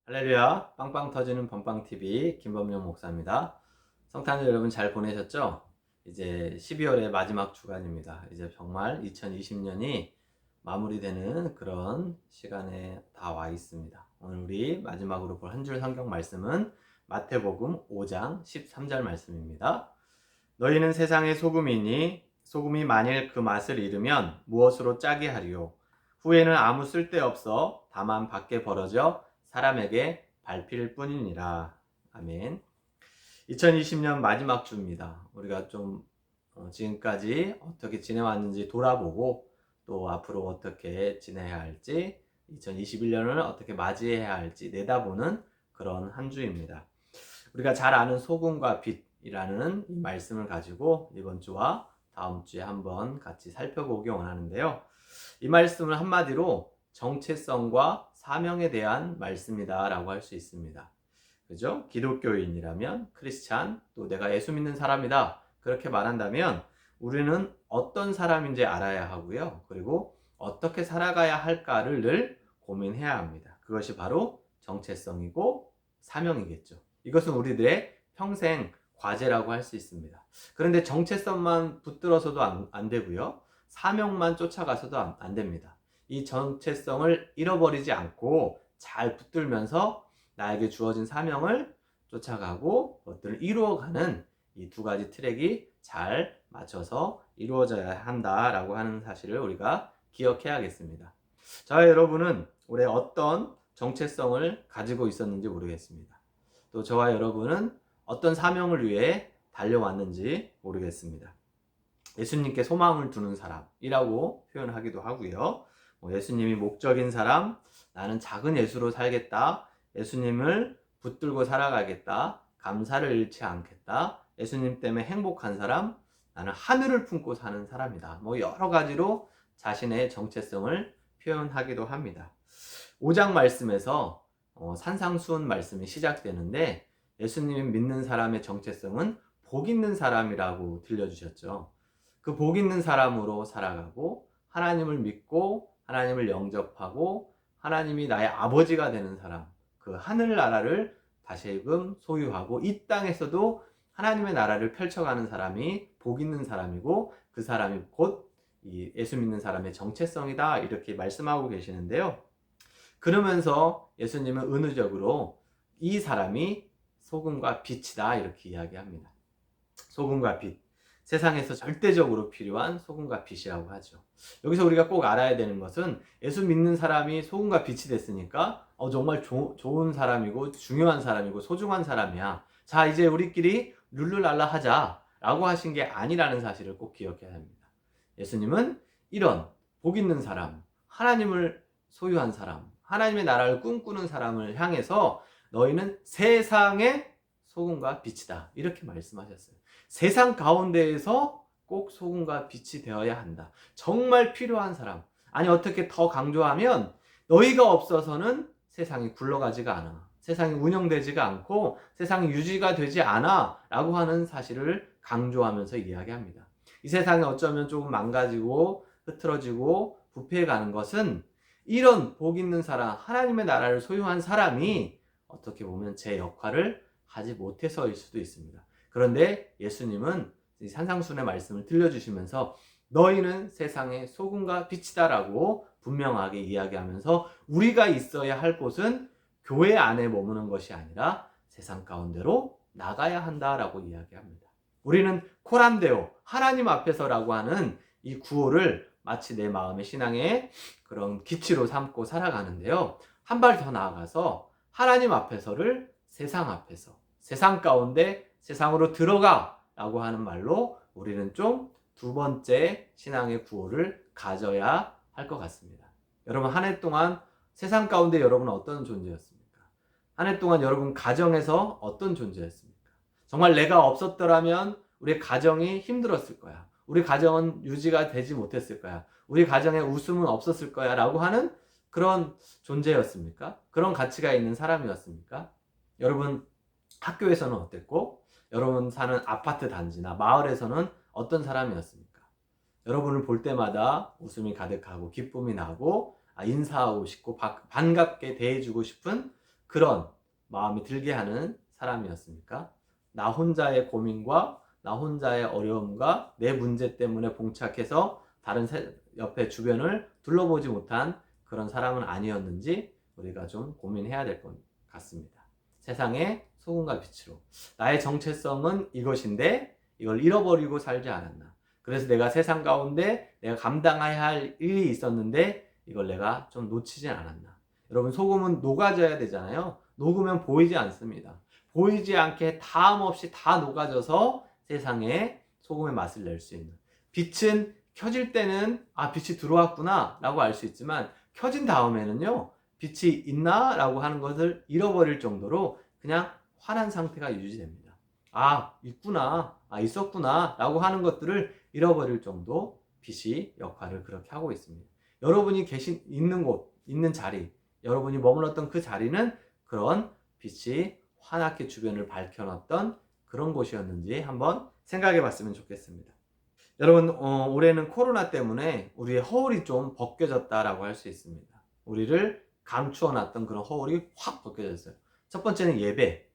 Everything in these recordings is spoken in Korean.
할렐루야, 빵빵 터지는 범빵TV 김범용 목사입니다. 성탄절 여러분 잘 보내셨죠? 이제 12월의 마지막 주간입니다. 이제 정말 2020년이 마무리되는 그런 시간에 다 와 있습니다. 오늘 우리 마지막으로 볼 한 줄 성경 말씀은 마태복음 5장 13절 말씀입니다. 너희는 세상의 소금이니 소금이 만일 그 맛을 잃으면 무엇으로 짜게 하리요? 후에는 아무 쓸데없어 다만 밖에 벌어져 사람에게 밟힐 뿐이니라. 아멘. 2020년 마지막 주입니다. 우리가 좀 지금까지 어떻게 지내왔는지 돌아보고 또 앞으로 어떻게 지내야 할지 2021년을 어떻게 맞이해야 할지 내다보는 그런 한 주입니다. 우리가 잘 아는 소금과 빛이라는 이 말씀을 가지고 이번 주와 다음 주에 한번 같이 살펴보기 원하는데요. 이 말씀을 한마디로 정체성과 사명에 대한 말씀이다 라고 할 수 있습니다. 그죠? 기독교인이라면 크리스찬, 또 내가 예수 믿는 사람이다 그렇게 말한다면 우리는 어떤 사람인지 알아야 하고요. 그리고 어떻게 살아가야 할까를 늘 고민해야 합니다. 그것이 바로 정체성이고 사명이겠죠. 이것은 우리들의 평생 과제라고 할 수 있습니다. 그런데 정체성만 붙들어서도 안 되고요. 사명만 쫓아가서도 안 됩니다. 이 정체성을 잃어버리지 않고 잘 붙들면서 나에게 주어진 사명을 쫓아가고 그것들을 이루어가는 이 두 가지 트랙이 잘 맞춰서 이루어져야 한다라고 하는 사실을 우리가 기억해야겠습니다. 자, 여러분은 올해 어떤 정체성을 가지고 있었는지 모르겠습니다. 또 저와 여러분은 어떤 사명을 위해 달려왔는지 모르겠습니다. 예수님께 소망을 두는 사람이라고 표현하기도 하고요. 예수님이 목적인 사람, 나는 작은 예수로 살겠다. 예수님을 붙들고 살아가겠다. 감사를 잃지 않겠다. 예수님 때문에 행복한 사람, 나는 하늘을 품고 사는 사람이다. 여러 가지로 자신의 정체성을 표현하기도 합니다. 5장 말씀에서 산상수훈 말씀이 시작되는데 예수님이 믿는 사람의 정체성은 복 있는 사람이라고 들려주셨죠. 그 복 있는 사람으로 살아가고 하나님을 믿고 하나님을 영접하고 하나님이 나의 아버지가 되는 사람, 그 하늘나라를 다시금 소유하고 이 땅에서도 하나님의 나라를 펼쳐가는 사람이 복 있는 사람이고 그 사람이 곧 이 예수 믿는 사람의 정체성이다 이렇게 말씀하고 계시는데요. 그러면서 예수님은 은유적으로 이 사람이 소금과 빛이다 이렇게 이야기합니다. 소금과 빛, 세상에서 절대적으로 필요한 소금과 빛이라고 하죠. 여기서 우리가 꼭 알아야 되는 것은 예수 믿는 사람이 소금과 빛이 됐으니까 정말 좋은 사람이고 중요한 사람이고 소중한 사람이야. 자, 이제 우리끼리 룰루랄라 하자 라고 하신 게 아니라는 사실을 꼭 기억해야 합니다. 예수님은 이런 복 있는 사람, 하나님을 소유한 사람, 하나님의 나라를 꿈꾸는 사람을 향해서 너희는 세상의 소금과 빛이다 이렇게 말씀하셨어요. 세상 가운데에서 꼭 소금과 빛이 되어야 한다. 정말 필요한 사람. 아니 어떻게 더 강조하면 너희가 없어서는 세상이 굴러가지가 않아. 세상이 운영되지가 않고 세상이 유지가 되지 않아 라고 하는 사실을 강조하면서 이야기합니다. 이 세상이 어쩌면 조금 망가지고 흐트러지고 부패해가는 것은 이런 복 있는 사람, 하나님의 나라를 소유한 사람이 어떻게 보면 제 역할을 하지 못해서일 수도 있습니다. 그런데 예수님은 이 산상수훈의 말씀을 들려주시면서 너희는 세상의 소금과 빛이다라고 분명하게 이야기하면서 우리가 있어야 할 곳은 교회 안에 머무는 것이 아니라 세상 가운데로 나가야 한다라고 이야기합니다. 우리는 코란데오, 하나님 앞에서라고 하는 이 구호를 마치 내 마음의 신앙의 그런 기치로 삼고 살아가는데요. 한 발 더 나아가서 하나님 앞에서를 세상 앞에서, 세상 가운데 세상으로 들어가 라고 하는 말로 우리는 좀 두 번째 신앙의 구호를 가져야 할 것 같습니다. 여러분 한 해 동안 세상 가운데 여러분은 어떤 존재였습니까? 한 해 동안 여러분 가정에서 어떤 존재였습니까? 정말 내가 없었더라면 우리 가정이 힘들었을 거야. 우리 가정은 유지가 되지 못했을 거야. 우리 가정에 웃음은 없었을 거야 라고 하는 그런 존재였습니까? 그런 가치가 있는 사람이었습니까? 여러분 학교에서는 어땠고 여러분 사는 아파트 단지나 마을에서는 어떤 사람이었습니까? 여러분을 볼 때마다 웃음이 가득하고 기쁨이 나고 인사하고 싶고 반갑게 대해주고 싶은 그런 마음이 들게 하는 사람이었습니까? 나 혼자의 고민과 나 혼자의 어려움과 내 문제 때문에 봉착해서 다른 옆에 주변을 둘러보지 못한 그런 사람은 아니었는지 우리가 좀 고민해야 될 것 같습니다. 세상의 소금과 빛으로 나의 정체성은 이것인데 이걸 잃어버리고 살지 않았나. 그래서 내가 세상 가운데 내가 감당해야 할 일이 있었는데 이걸 내가 좀 놓치지 않았나. 여러분, 소금은 녹아져야 되잖아요. 녹으면 보이지 않습니다. 보이지 않게 다음 없이 다 녹아져서 세상에 소금의 맛을 낼 수 있는. 빛은 켜질 때는 빛이 들어왔구나 라고 알 수 있지만 켜진 다음에는요, 빛이 있나? 라고 하는 것을 잃어버릴 정도로 그냥 환한 상태가 유지됩니다. 있구나, 있었구나 라고 하는 것들을 잃어버릴 정도 빛이 역할을 그렇게 하고 있습니다. 여러분이 있는 곳, 있는 자리, 여러분이 머물렀던 그 자리는 그런 빛이 환하게 주변을 밝혀놨던 그런 곳이었는지 한번 생각해 봤으면 좋겠습니다. 여러분, 올해는 코로나 때문에 우리의 허울이 좀 벗겨졌다라고 할 수 있습니다. 우리를 감추어 놨던 그런 허울이 확 벗겨졌어요. 첫 번째는 예배.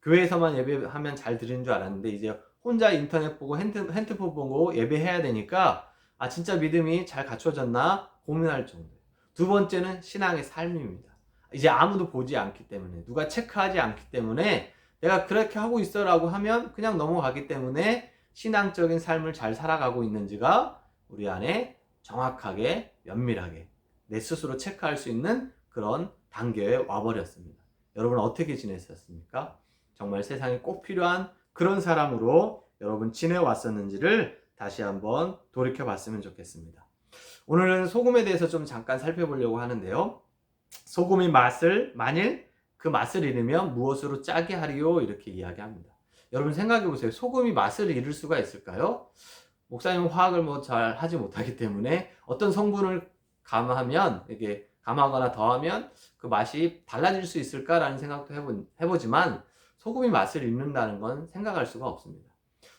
교회에서만 예배하면 잘 드리는 줄 알았는데 이제 혼자 인터넷 보고 핸드폰 보고 예배해야 되니까 진짜 믿음이 잘 갖춰졌나 고민할 정도예요. 두 번째는 신앙의 삶입니다. 이제 아무도 보지 않기 때문에, 누가 체크하지 않기 때문에 내가 그렇게 하고 있어라고 하면 그냥 넘어가기 때문에 신앙적인 삶을 잘 살아가고 있는지가 우리 안에 정확하게 면밀하게 내 스스로 체크할 수 있는 그런 단계에 와버렸습니다. 여러분, 어떻게 지내셨습니까? 정말 세상에 꼭 필요한 그런 사람으로 여러분 지내왔었는지를 다시 한번 돌이켜 봤으면 좋겠습니다. 오늘은 소금에 대해서 좀 잠깐 살펴보려고 하는데요. 소금이 만일 그 맛을 잃으면 무엇으로 짜게 하리요? 이렇게 이야기합니다. 여러분 생각해 보세요. 소금이 맛을 잃을 수가 있을까요? 목사님은 화학을 잘 하지 못하기 때문에 어떤 성분을 감하거나 더하면 그 맛이 달라질 수 있을까라는 생각도 해보지만 소금이 맛을 잃는다는 건 생각할 수가 없습니다.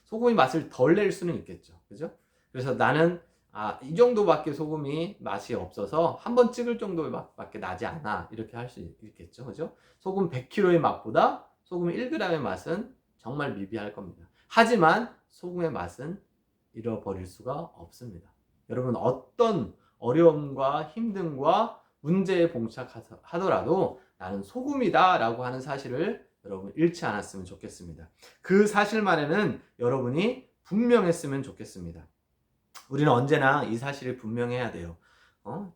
소금이 맛을 덜 낼 수는 있겠죠. 그죠? 그래서 나는 이 정도밖에 소금이 맛이 없어서 한번 찍을 정도밖에 나지 않아. 이렇게 할 수 있겠죠. 그죠? 소금 100kg의 맛보다 소금 1g의 맛은 정말 미비할 겁니다. 하지만 소금의 맛은 잃어버릴 수가 없습니다. 여러분, 어떤 어려움과 힘듦과 문제에 봉착하더라도 나는 소금이다 라고 하는 사실을 여러분 잃지 않았으면 좋겠습니다. 그 사실만에는 여러분이 분명했으면 좋겠습니다. 우리는 언제나 이 사실이 분명해야 돼요.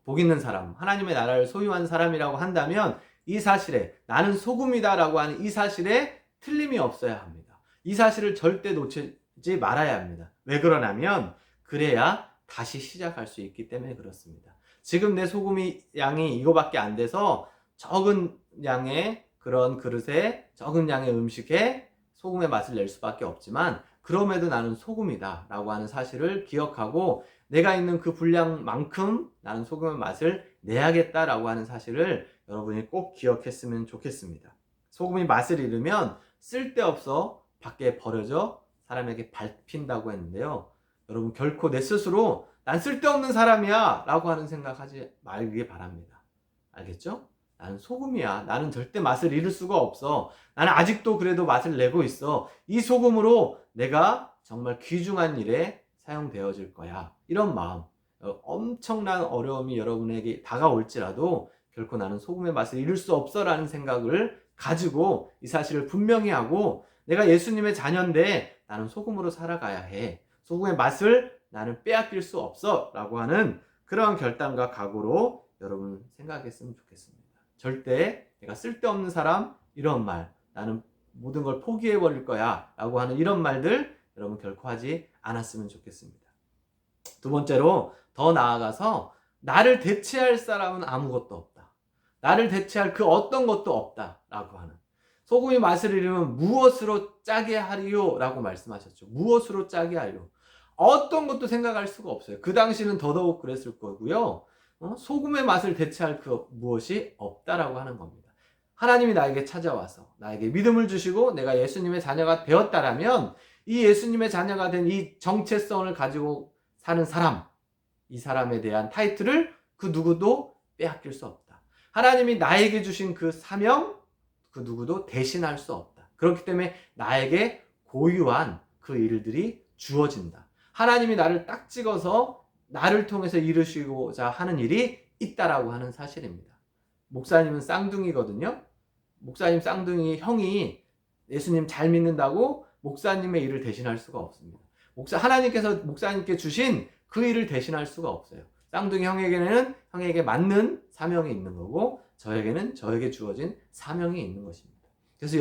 복 있는 사람, 하나님의 나라를 소유한 사람이라고 한다면 이 사실에, 나는 소금이다 라고 하는 이 사실에 틀림이 없어야 합니다. 이 사실을 절대 놓치지 말아야 합니다. 왜 그러냐면 그래야 다시 시작할 수 있기 때문에 그렇습니다. 지금 내 소금이 양이 이거밖에 안 돼서 적은 양의 그런 그릇에 적은 양의 음식에 소금의 맛을 낼 수밖에 없지만 그럼에도 나는 소금이다 라고 하는 사실을 기억하고 내가 있는 그 분량만큼 나는 소금의 맛을 내야겠다 라고 하는 사실을 여러분이 꼭 기억했으면 좋겠습니다. 소금이 맛을 잃으면 쓸데없어 밖에 버려져 사람에게 밟힌다고 했는데요. 여러분, 결코 내 스스로 난 쓸데없는 사람이야 라고 하는 생각하지 말기 바랍니다. 알겠죠? 나는 소금이야. 나는 절대 맛을 잃을 수가 없어. 나는 아직도 그래도 맛을 내고 있어. 이 소금으로 내가 정말 귀중한 일에 사용되어질 거야. 이런 마음. 엄청난 어려움이 여러분에게 다가올지라도 결코 나는 소금의 맛을 잃을 수 없어 라는 생각을 가지고 이 사실을 분명히 하고 내가 예수님의 자녀인데 나는 소금으로 살아가야 해. 소금의 맛을 나는 빼앗길 수 없어 라고 하는 그러한 결단과 각오로 여러분 생각했으면 좋겠습니다. 절대 내가 쓸데없는 사람, 이런 말, 나는 모든 걸 포기해버릴 거야 라고 하는 이런 말들 여러분 결코 하지 않았으면 좋겠습니다. 두 번째로 더 나아가서 나를 대체할 사람은 아무것도 없다. 나를 대체할 그 어떤 것도 없다 라고 하는, 소금이 맛을 잃으면 무엇으로 짜게 하리요? 라고 말씀하셨죠. 무엇으로 짜게 하리요? 어떤 것도 생각할 수가 없어요. 그 당시는 더더욱 그랬을 거고요. 소금의 맛을 대체할 그 무엇이 없다라고 하는 겁니다. 하나님이 나에게 찾아와서 나에게 믿음을 주시고 내가 예수님의 자녀가 되었다라면 이 예수님의 자녀가 된 이 정체성을 가지고 사는 사람, 이 사람에 대한 타이틀을 그 누구도 빼앗길 수 없다. 하나님이 나에게 주신 그 사명, 그 누구도 대신할 수 없다. 그렇기 때문에 나에게 고유한 그 일들이 주어진다. 하나님이 나를 딱 찍어서 나를 통해서 이루시고자 하는 일이 있다라고 하는 사실입니다. 목사님은 쌍둥이거든요. 목사님 쌍둥이 형이 예수님 잘 믿는다고 목사님의 일을 대신할 수가 없습니다. 하나님께서 목사님께 주신 그 일을 대신할 수가 없어요. 쌍둥이 형에게는 형에게 맞는 사명이 있는 거고, 저에게는 저에게 주어진 사명이 있는 것입니다. 그래서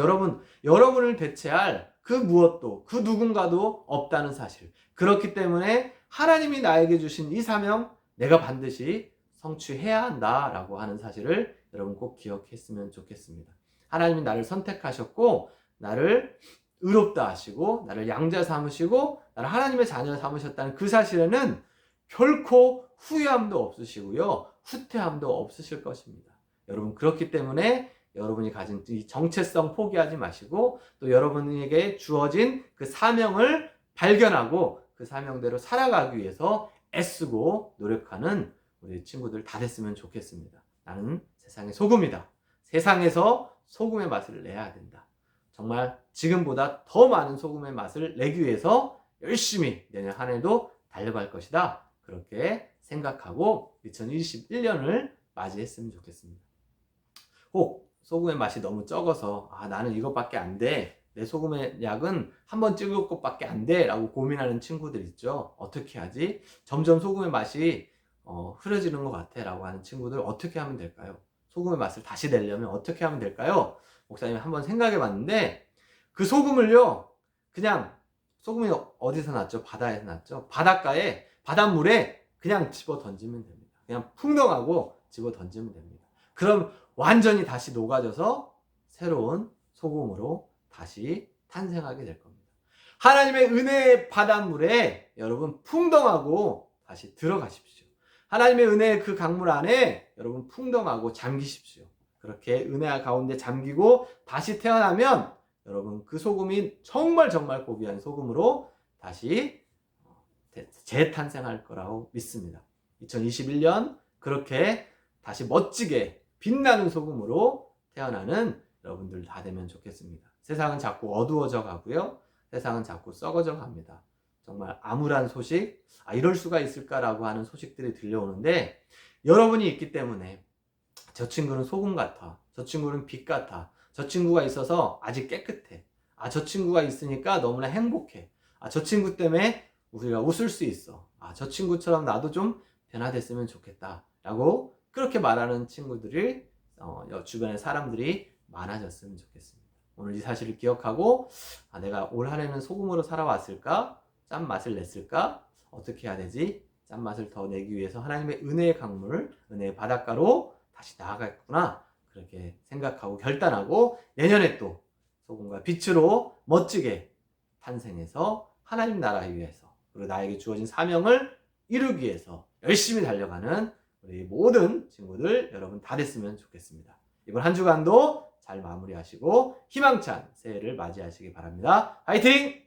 여러분을 대체할 그 무엇도, 그 누군가도 없다는 사실. 그렇기 때문에 하나님이 나에게 주신 이 사명, 내가 반드시 성취해야 한다라고 하는 사실을 여러분 꼭 기억했으면 좋겠습니다. 하나님이 나를 선택하셨고, 나를 의롭다 하시고, 나를 양자 삼으시고, 나를 하나님의 자녀 삼으셨다는 그 사실에는 결코 후회함도 없으시고요, 후퇴함도 없으실 것입니다. 여러분, 그렇기 때문에 여러분이 가진 이 정체성 포기하지 마시고, 또 여러분에게 주어진 그 사명을 발견하고 그 사명대로 살아가기 위해서 애쓰고 노력하는 우리 친구들 다 됐으면 좋겠습니다. 나는 세상의 소금이다. 세상에서 소금의 맛을 내야 된다. 정말 지금보다 더 많은 소금의 맛을 내기 위해서 열심히 내년 한 해도 달려갈 것이다. 그렇게 생각하고 2021년을 맞이했으면 좋겠습니다. 혹 소금의 맛이 너무 적어서 나는 이것밖에 안 돼. 내 소금의 약은 한 번 찍을 것밖에 안 돼. 라고 고민하는 친구들 있죠. 어떻게 하지? 점점 소금의 맛이 흐려지는 것 같아. 라고 하는 친구들 어떻게 하면 될까요? 소금의 맛을 다시 내려면 어떻게 하면 될까요? 목사님이 한번 생각해 봤는데, 그 소금을요, 그냥 소금이 어디서 났죠? 바다에서 났죠? 바닷물에 그냥 집어 던지면 됩니다. 그냥 풍덩하고 집어 던지면 됩니다. 그럼 완전히 다시 녹아져서 새로운 소금으로 다시 탄생하게 될 겁니다. 하나님의 은혜의 바닷물에 여러분 풍덩하고 다시 들어가십시오. 하나님의 은혜의 그 강물 안에 여러분 풍덩하고 잠기십시오. 그렇게 은혜 가운데 잠기고 다시 태어나면 여러분 그 소금이 정말 고귀한 소금으로 다시 재탄생할 거라고 믿습니다. 2021년 그렇게 다시 멋지게 빛나는 소금으로 태어나는 여러분들 다 되면 좋겠습니다. 세상은 자꾸 어두워져 가고요. 세상은 자꾸 썩어져 갑니다. 정말 암울한 소식, 이럴 수가 있을까라고 하는 소식들이 들려오는데, 여러분이 있기 때문에 저 친구는 소금 같아, 저 친구는 빛 같아, 저 친구가 있어서 아직 깨끗해, 저 친구가 있으니까 너무나 행복해, 저 친구 때문에 우리가 웃을 수 있어, 저 친구처럼 나도 좀 변화됐으면 좋겠다 라고 그렇게 말하는 친구들이 주변의 사람들이 많아졌으면 좋겠습니다. 오늘 이 사실을 기억하고 내가 올 한 해는 소금으로 살아왔을까? 짠맛을 냈을까? 어떻게 해야 되지? 짠맛을 더 내기 위해서 하나님의 은혜의 강물, 은혜의 바닷가로 다시 나아가겠구나. 그렇게 생각하고 결단하고 내년에 또 소금과 빛으로 멋지게 탄생해서 하나님 나라를 위해서, 그리고 나에게 주어진 사명을 이루기 위해서 열심히 달려가는 우리 모든 친구들 여러분 다 됐으면 좋겠습니다. 이번 한 주간도 잘 마무리하시고 희망찬 새해를 맞이하시기 바랍니다. 화이팅!